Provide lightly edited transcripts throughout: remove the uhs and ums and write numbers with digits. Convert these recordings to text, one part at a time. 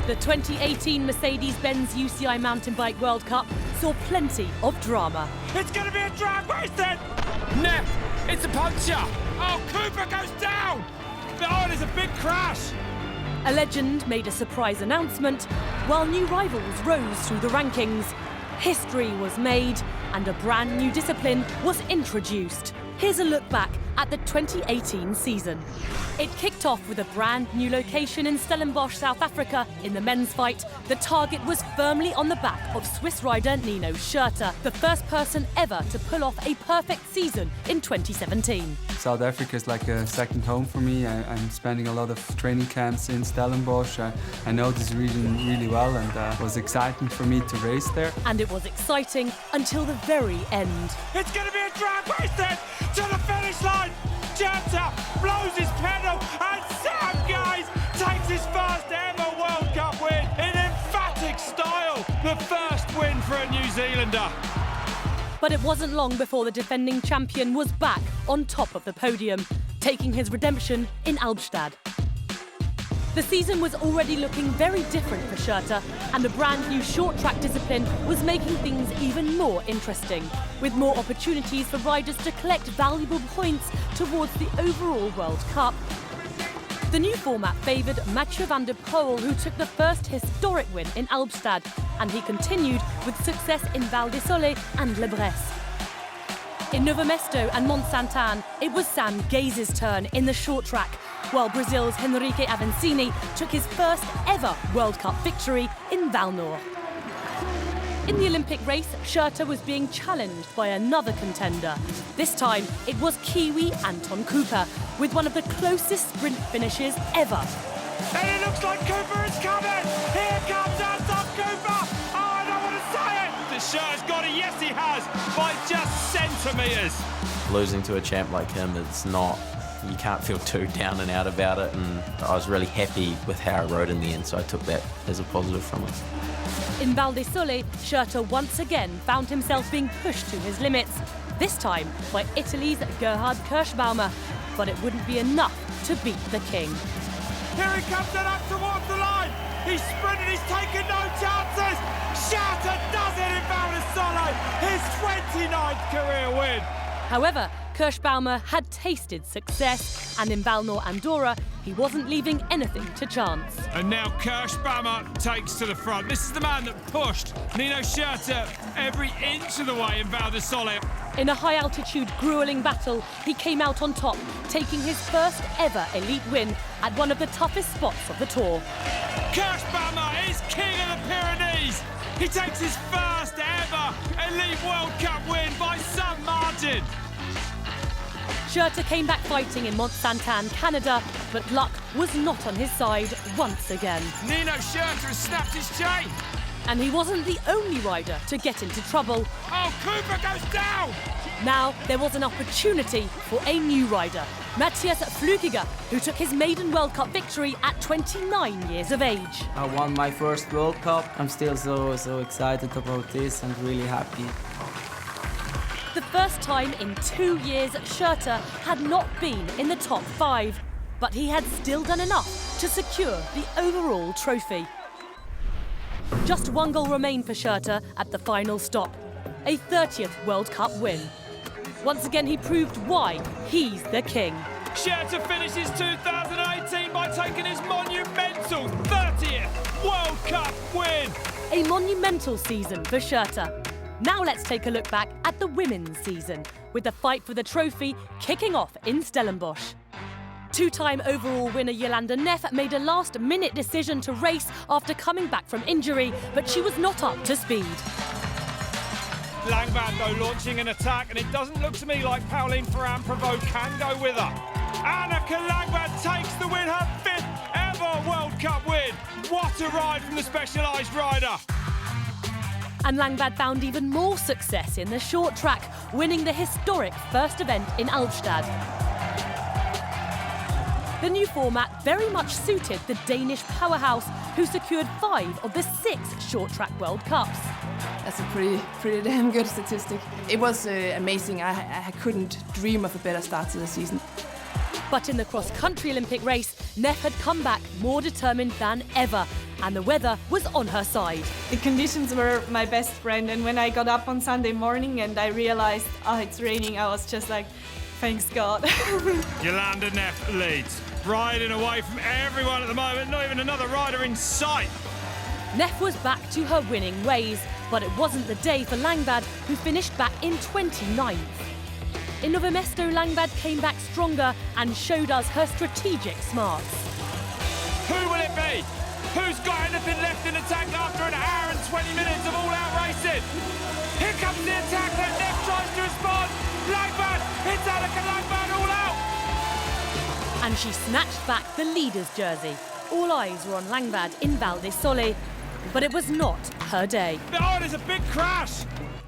The 2018 Mercedes-Benz UCI Mountain Bike World Cup saw plenty of drama. It's going to be a drag race then! Neff, it's a puncher! Oh, Cooper goes down! Oh, there's a big crash! A legend made a surprise announcement, while new rivals rose through the rankings. History was made, and a brand new discipline was introduced. Here's a look back at the 2018 season. It kicked off with a brand new location in Stellenbosch, South Africa. In the men's fight, the target was firmly on the back of Swiss rider Nino Schurter, the first person ever to pull off a perfect season in 2017. South Africa is like a second home for me. I'm spending a lot of training camps in Stellenbosch. I know this region really well, and it was exciting for me to race there. And it was exciting until the very end. It's going to be a drag race then to the finish line. Schurter blows his pedal, and Sam Guys takes his first ever World Cup win in emphatic style. The first win for a New Zealander. But it wasn't long before the defending champion was back on top of the podium, taking his redemption in Albstadt. The season was already looking very different for Schurter, and a brand new short track discipline was making things even more interesting, with more opportunities for riders to collect valuable points towards the overall World Cup. The new format favoured Mathieu van der Poel, who took the first historic win in Albstadt, and he continued with success in Val di Sole and Le Bresse. In Novo Mesto and Mont Saint-Anne, it was Sam Gaze's turn in the short track, while Brazil's Henrique Avancini took his first ever World Cup victory in Val Nord. In the Olympic race, Schurter was being challenged by another contender. This time, it was Kiwi Anton Cooper, with one of the closest sprint finishes ever. And it looks like Cooper is coming! Here comes Anton Cooper! Oh, I don't want to say it! The Schurter's got it, yes he has, by just centimetres. Losing to a champ like him, it's not, you can't feel too down and out about it, and I was really happy with how I rode in the end, so I took that as a positive from it. In Val di Sole, Schurter once again found himself being pushed to his limits, this time by Italy's Gerhard Kirschbaumer, but it wouldn't be enough to beat the king. Here he comes then up towards the line. He's sprinting, he's taking no chances. Schurter does it in Val di Sole, his 29th career win. However, Kirschbaumer had tasted success, and in Val Nord Andorra, he wasn't leaving anything to chance. And now Kirschbaumer takes to the front. This is the man that pushed Nino Schurter every inch of the way in Val di Sole. In a high-altitude, gruelling battle, he came out on top, taking his first ever elite win at one of the toughest spots of the Tour. Kirschbaumer is king of the Pyrenees. He takes his first ever elite World Cup win by some margin. Schurter came back fighting in Mont Saint-Anne, Canada, but luck was not on his side once again. Nino Schurter has snapped his chain. And he wasn't the only rider to get into trouble. Oh, Cooper goes down! Now there was an opportunity for a new rider, Matthias Flückiger, who took his maiden World Cup victory at 29 years of age. I won my first World Cup. I'm still so excited about this and really happy. The first time in 2 years Schurter had not been in the top 5, but he had still done enough to secure the overall trophy. Just one goal remained for Schurter at the final stop, a 30th World Cup win. Once again he proved why he's the king. Schurter finishes 2018 by taking his monumental 30th World Cup win. A monumental season for Schurter. Now let's take a look back at the women's season, with the fight for the trophy kicking off in Stellenbosch. Two-time overall winner Jolanda Neff made a last-minute decision to race after coming back from injury, but she was not up to speed. Langvad though launching an attack, and it doesn't look to me like Pauline Ferrand-Prévot can go with her. Anneke Langvad takes the win, her 5th ever World Cup win. What a ride from the specialised rider. And Langvad found even more success in the short track, winning the historic first event in Albstadt. The new format very much suited the Danish powerhouse, who secured 5 of the 6 short track World Cups. That's a pretty damn good statistic. It was amazing. I couldn't dream of a better start to the season. But in the cross-country Olympic race, Neff had come back more determined than ever, and the weather was on her side. The conditions were my best friend, and when I got up on Sunday morning and I realized, it's raining, I was just like, thanks God. Jolanda Neff leads, riding away from everyone at the moment, not even another rider in sight. Neff was back to her winning ways, but it wasn't the day for Langvad, who finished back in 29th. In Novo Mesto, Langvad came back stronger and showed us her strategic smarts. Who will it be? Who's got anything left in the tank after an hour and 20 minutes of all-out racing? Here comes the attack that Neff tries to respond. Langvad, it's Annika Langvad all out. And she snatched back the leader's jersey. All eyes were on Langvad in Val di Sole, but it was not her day. Oh, there's a big crash.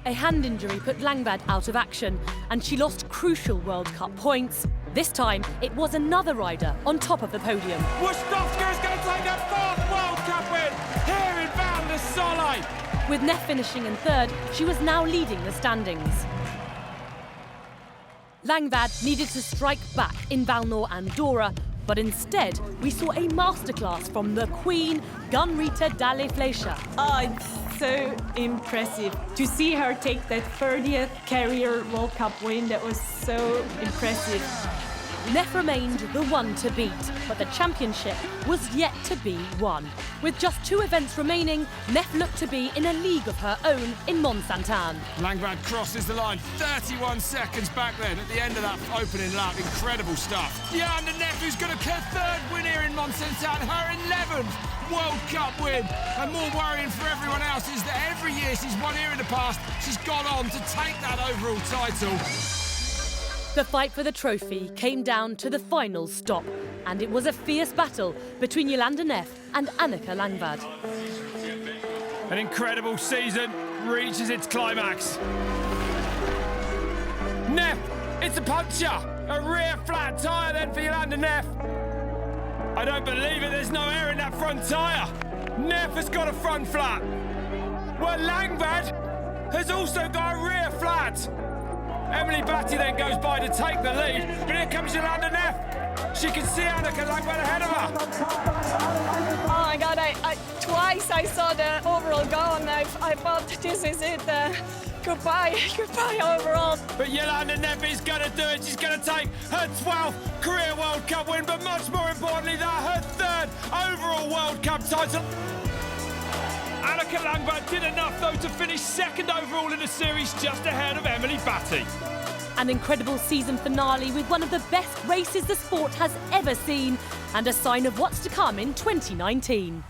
A hand injury put Langvad out of action, and she lost crucial World Cup points. This time, it was another rider on top of the podium. Wustowska is going to take her 4th World Cup win here in Val di Sole. With Neff finishing in 3rd, she was now leading the standings. Langvad needed to strike back in Valnor and Dora, but instead we saw a masterclass from the Queen, Gunrita Dalle Fleischer. It's so impressive to see her take that 30th career World Cup win. That was so impressive. Neff remained the one to beat, but the championship was yet to be won. With just 2 events remaining, Neff looked to be in a league of her own in Mont Saint-Anne. Langvad crosses the line, 31 seconds back then at the end of that opening lap. Incredible stuff. Jolanda Neff, who's got her 3rd win here in Mont Saint-Anne, her 11th World Cup win. And more worrying for everyone else is that every year she's won here in the past, she's gone on to take that overall title. The fight for the trophy came down to the final stop, and it was a fierce battle between Jolanda Neff and Annika Langvad. An incredible season reaches its climax. Neff, it's a puncher. A rear flat tyre then for Jolanda Neff. I don't believe it, there's no air in that front tyre. Neff has got a front flat. Well, Langvad has also got a rear flat. Emily Batty then goes by to take the lead, but here comes Jolanda Neff. She can see Annika Langvad ahead of her. Oh my God, twice I saw the overall go, and I thought this is it. Goodbye overall. But Jolanda Neff is going to do it. She's going to take her 12th career World Cup win, but much more importantly, that her 3rd overall World Cup title. Annika Langvad did enough, though, to finish 2nd overall in the series, just ahead of Emily Batty. An incredible season finale with one of the best races the sport has ever seen, and a sign of what's to come in 2019.